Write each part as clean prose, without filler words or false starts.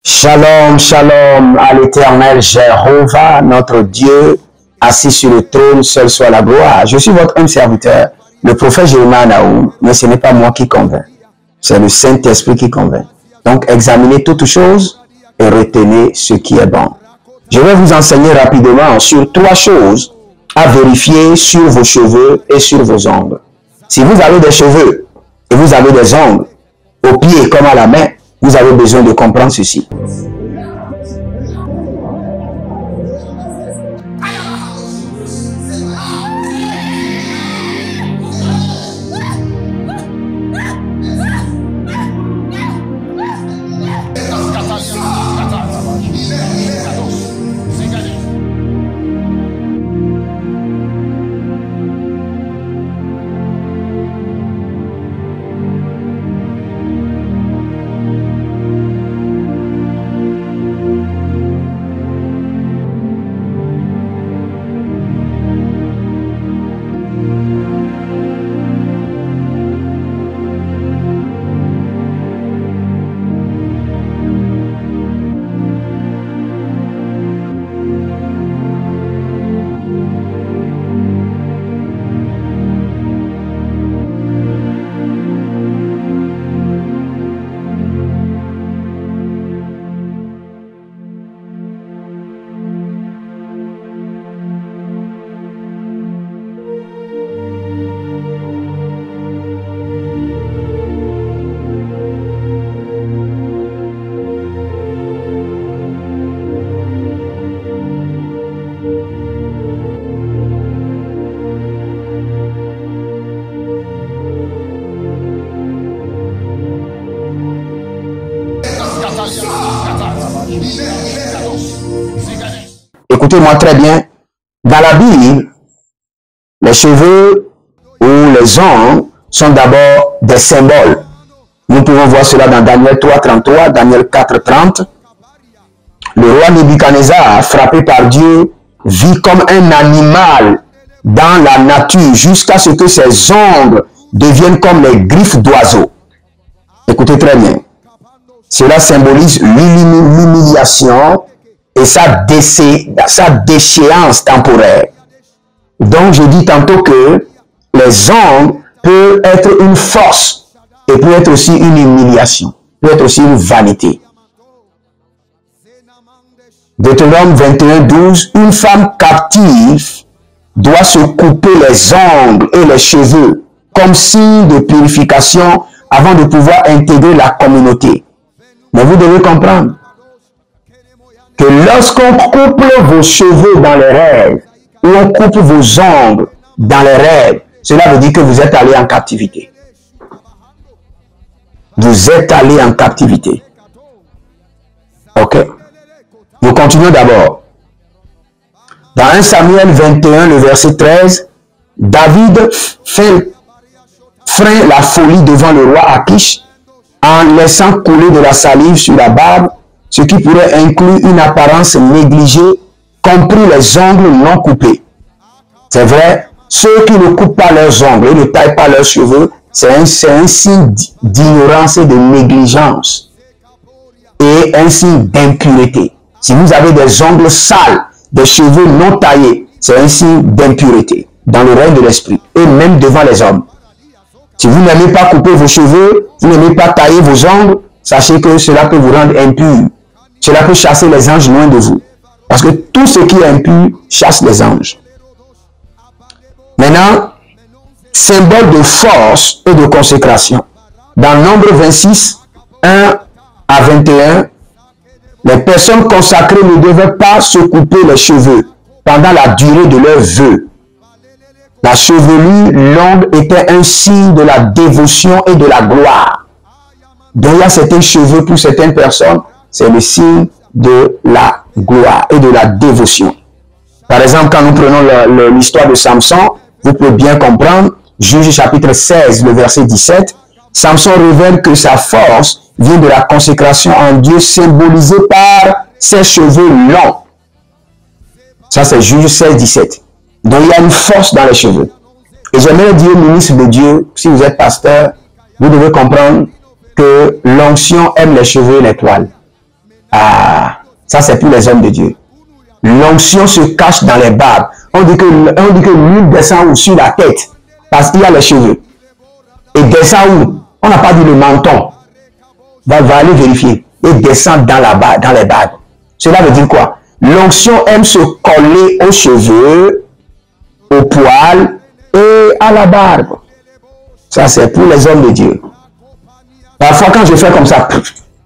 Shalom, shalom à l'Éternel Jéhovah, notre Dieu, assis sur le trône, seul soit la gloire. Je suis votre homme serviteur, le prophète Jérémie Naoum, mais ce n'est pas moi qui convainc, c'est le Saint-Esprit qui convainc. Donc examinez toutes choses et retenez ce qui est bon. Je vais vous enseigner rapidement sur 3 choses à vérifier sur vos cheveux et sur vos ongles. Si vous avez des cheveux et vous avez des ongles, aux pieds comme à la main, vous avez besoin de comprendre ceci. Écoutez-moi très bien. Dans la Bible, les cheveux ou les ongles sont d'abord des symboles. Nous pouvons voir cela dans Daniel 3:33, Daniel 4:30. Le roi Nebuchadnezzar, frappé par Dieu, vit comme un animal dans la nature jusqu'à ce que ses ongles deviennent comme les griffes d'oiseaux. Écoutez très bien. Cela symbolise l'humiliation et sa déchéance temporaire. Donc, je dis tantôt que les ongles peuvent être une force et peut être aussi une humiliation, peut être aussi une vanité. Deutéronome 21:12, une femme captive doit se couper les ongles et les cheveux comme signe de purification avant de pouvoir intégrer la communauté. Mais vous devez comprendre que lorsqu'on coupe vos cheveux dans les rêves, ou on coupe vos ongles dans les rêves, cela veut dire que vous êtes allé en captivité. Vous êtes allé en captivité. Ok. Nous continuons d'abord. Dans 1 Samuel 21, le verset 13, David freine la folie devant le roi Akish en laissant couler de la salive sur la barbe, ce qui pourrait inclure une apparence négligée, compris les ongles non coupés. C'est vrai, ceux qui ne coupent pas leurs ongles et ne taillent pas leurs cheveux, c'est un signe d'ignorance et de négligence et un signe d'impureté. Si vous avez des ongles sales, des cheveux non taillés, c'est un signe d'impureté dans le règne de l'esprit et même devant les hommes. Si vous n'aimez pas couper vos cheveux, vous n'aimez pas tailler vos ongles, sachez que cela peut vous rendre impur. Cela peut chasser les anges loin de vous. Parce que tout ce qui est impur chasse les anges. Maintenant, symbole de force et de consécration. Dans Nombre 26, 1 à 21, les personnes consacrées ne devaient pas se couper les cheveux pendant la durée de leur vœu. La chevelure longue était un signe de la dévotion et de la gloire. Donc il y a certains cheveux pour certaines personnes, c'est le signe de la gloire et de la dévotion. Par exemple, quand nous prenons l'histoire de Samson, vous pouvez bien comprendre, Juge chapitre 16, le verset 17, Samson révèle que sa force vient de la consécration en Dieu symbolisée par ses cheveux longs. Ça c'est Juge 16, 17. Donc il y a une force dans les cheveux. Et j'aimerais dire, ministre de Dieu, si vous êtes pasteur, vous devez comprendre que l'onction aime les cheveux et les poils. Ah, ça c'est pour les hommes de Dieu. L'onction se cache dans les barbes. On dit que l'huile descend sur la tête parce qu'il y a les cheveux. Et descend où? On n'a pas dit le menton. Va aller vérifier. Et descend dans les barbes. Cela veut dire quoi? L'onction aime se coller aux cheveux, aux poils et à la barbe. Ça, c'est pour les hommes de Dieu. Parfois, quand je fais comme ça,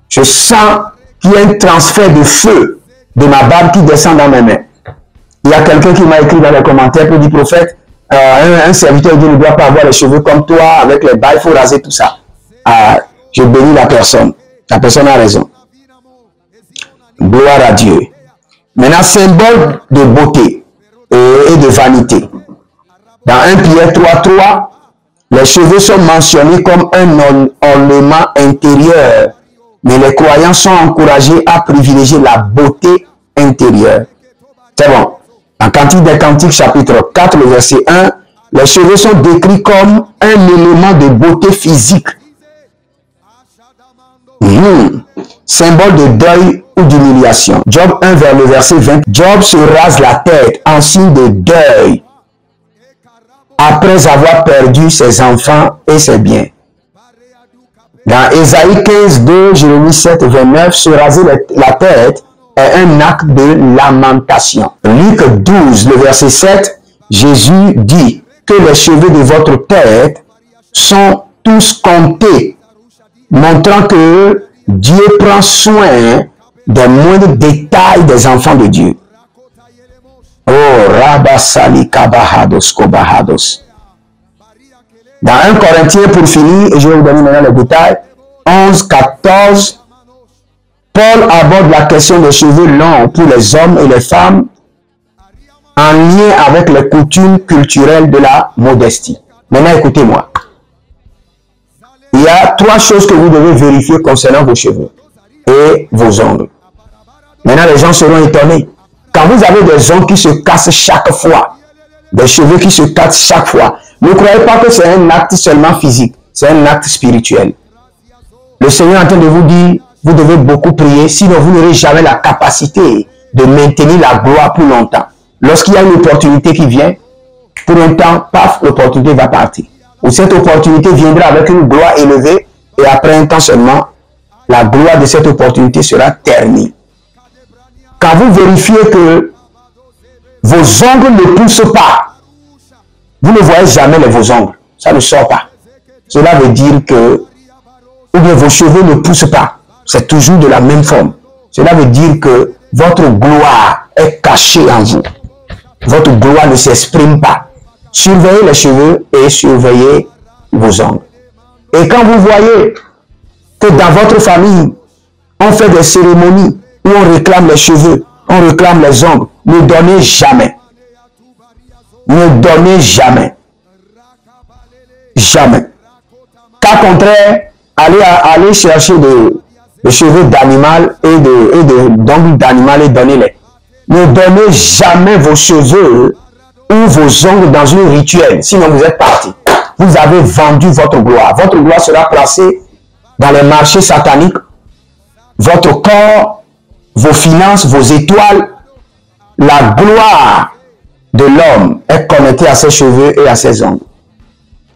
je sens qu'il y a un transfert de feu de ma barbe qui descend dans mes mains. Il y a quelqu'un qui m'a écrit dans les commentaires pour dire, prophète, un serviteur de Dieu ne doit pas avoir les cheveux comme toi, avec les bas, il faut raser tout ça. Je bénis la personne. La personne a raison. Gloire à Dieu. Maintenant, symbole de beauté et de vanité. Dans 1 Pierre 3:3, les cheveux sont mentionnés comme un ornement intérieur, mais les croyants sont encouragés à privilégier la beauté intérieure. C'est bon. En Cantique des Cantiques, chapitre 4, le verset 1, les cheveux sont décrits comme un élément de beauté physique. Symbole de deuil ou d'humiliation. Job 1 vers le verset 20. Job se rase la tête en signe de deuil après avoir perdu ses enfants et ses biens. Dans Ésaïe 15, 2, Jérémie 7, 29, se raser la tête est un acte de lamentation. Luc 12, le verset 7, Jésus dit que les cheveux de votre tête sont tous comptés, montrant que Dieu prend soin des moindres détails des enfants de Dieu. Oh, Rabasali Kabahados Kobahados. Dans 1 Corinthiens, pour finir, et je vais vous donner maintenant les détails, 11, 14, Paul aborde la question des cheveux longs pour les hommes et les femmes en lien avec les coutumes culturelles de la modestie. Maintenant, écoutez-moi. Il y a 3 choses que vous devez vérifier concernant vos cheveux et vos ongles. Maintenant, les gens seront étonnés. Quand vous avez des ongles qui se cassent chaque fois, des cheveux qui se cassent chaque fois, ne croyez pas que c'est un acte seulement physique, c'est un acte spirituel. Le Seigneur est en train de vous dire, vous devez beaucoup prier, sinon vous n'aurez jamais la capacité de maintenir la gloire pour longtemps. Lorsqu'il y a une opportunité qui vient, pour un temps, paf, l'opportunité va partir. Ou cette opportunité viendra avec une gloire élevée, et après un temps seulement, la gloire de cette opportunité sera ternie. Quand vous vérifiez que vos ongles ne poussent pas, vous ne voyez jamais vos ongles, ça ne sort pas. Cela veut dire que, ou bien vos cheveux ne poussent pas, c'est toujours de la même forme. Cela veut dire que votre gloire est cachée en vous. Votre gloire ne s'exprime pas. Surveillez les cheveux et surveillez vos ongles. Et quand vous voyez que dans votre famille, on fait des cérémonies où on réclame les cheveux, on réclame les ongles, ne donnez jamais. Ne donnez jamais. Jamais. Cas contraire, allez chercher des cheveux d'animal et d'ongles d'animal et donnez-les. Ne donnez jamais vos cheveux ou vos ongles dans un rituel, sinon vous êtes parti. Vous avez vendu votre gloire. Votre gloire sera placée dans les marchés sataniques. Votre corps, vos finances, vos étoiles, la gloire de l'homme est connectée à ses cheveux et à ses ongles.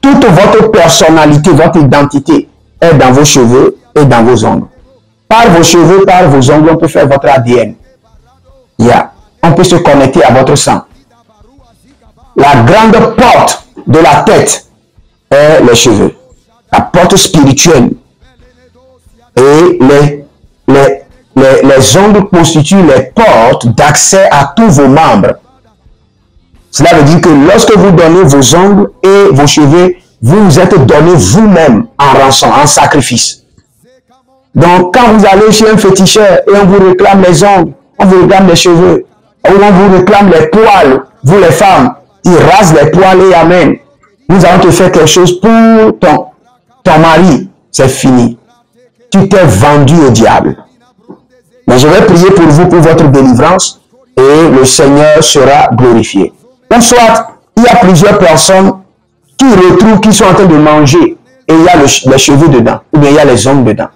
Toute votre personnalité, votre identité est dans vos cheveux et dans vos ongles. Par vos cheveux, par vos ongles, on peut faire votre ADN. On peut se connecter à votre sang. La grande porte de la tête est les cheveux. La porte spirituelle. Et les ongles constituent les portes d'accès à tous vos membres. Cela veut dire que lorsque vous donnez vos ongles et vos cheveux, vous vous êtes donné vous-même en rançon, en sacrifice. Donc, quand vous allez chez un féticheur et on vous réclame les ongles, on vous réclame les cheveux, ou on vous réclame les poils, vous les femmes, ils rasent les poils et amen. Nous allons te faire quelque chose pour ton mari. C'est fini. Tu t'es vendu au diable. Mais je vais prier pour vous, pour votre délivrance, et le Seigneur sera glorifié. Ou soit, il y a plusieurs personnes qui retrouvent qu'ils sont en train de manger et il y a les cheveux dedans, ou bien il y a les ongles dedans.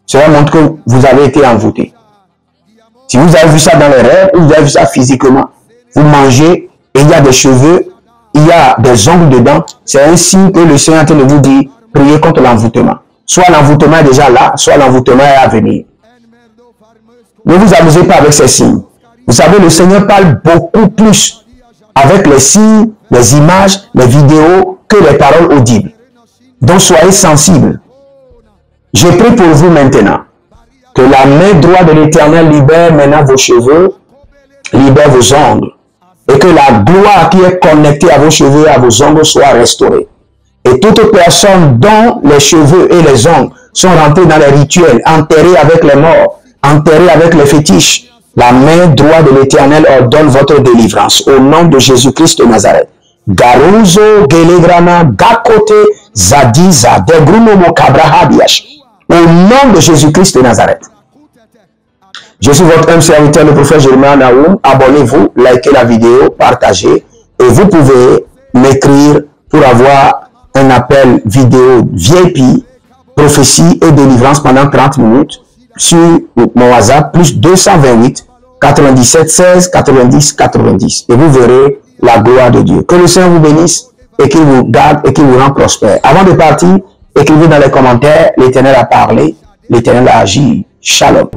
Cela montre que vous avez été envoûté. Si vous avez vu ça dans les rêves, vous avez vu ça physiquement, vous mangez et il y a des cheveux, il y a des ongles dedans, c'est un signe que le Seigneur est en train de vous dire, priez contre l'envoûtement. Soit l'envoûtement est déjà là, soit l'envoûtement est à venir. Ne vous amusez pas avec ces signes. Vous savez, le Seigneur parle beaucoup plus avec les signes, les images, les vidéos que les paroles audibles. Donc soyez sensibles. Je prie pour vous maintenant que la main droite de l'Éternel libère maintenant vos cheveux, libère vos ongles, et que la gloire qui est connectée à vos cheveux et à vos ongles soit restaurée. Et toute personne dont les cheveux et les ongles sont rentrés dans les rituels, enterrés avec les morts, enterrés avec les fétiches, la main droite de l'Éternel ordonne votre délivrance. Au nom de Jésus-Christ de Nazareth. Garuzo, Gelegrana, Gakote, Zadiza, Degrunomo Kabrahadiash. Au nom de Jésus-Christ de Nazareth. Je suis votre homme serviteur, le prophète Jérémie Naoum. Abonnez-vous, likez la vidéo, partagez. Et vous pouvez m'écrire pour avoir un appel vidéo VIP, prophétie et délivrance pendant 30 minutes sur mon WhatsApp, plus 228 97 16 90 90. Et vous verrez la gloire de Dieu. Que le Seigneur vous bénisse et qu'il vous garde et qu'il vous rende prospère. Avant de partir, écrivez dans les commentaires, l'Éternel a parlé, l'Éternel a agi. Shalom.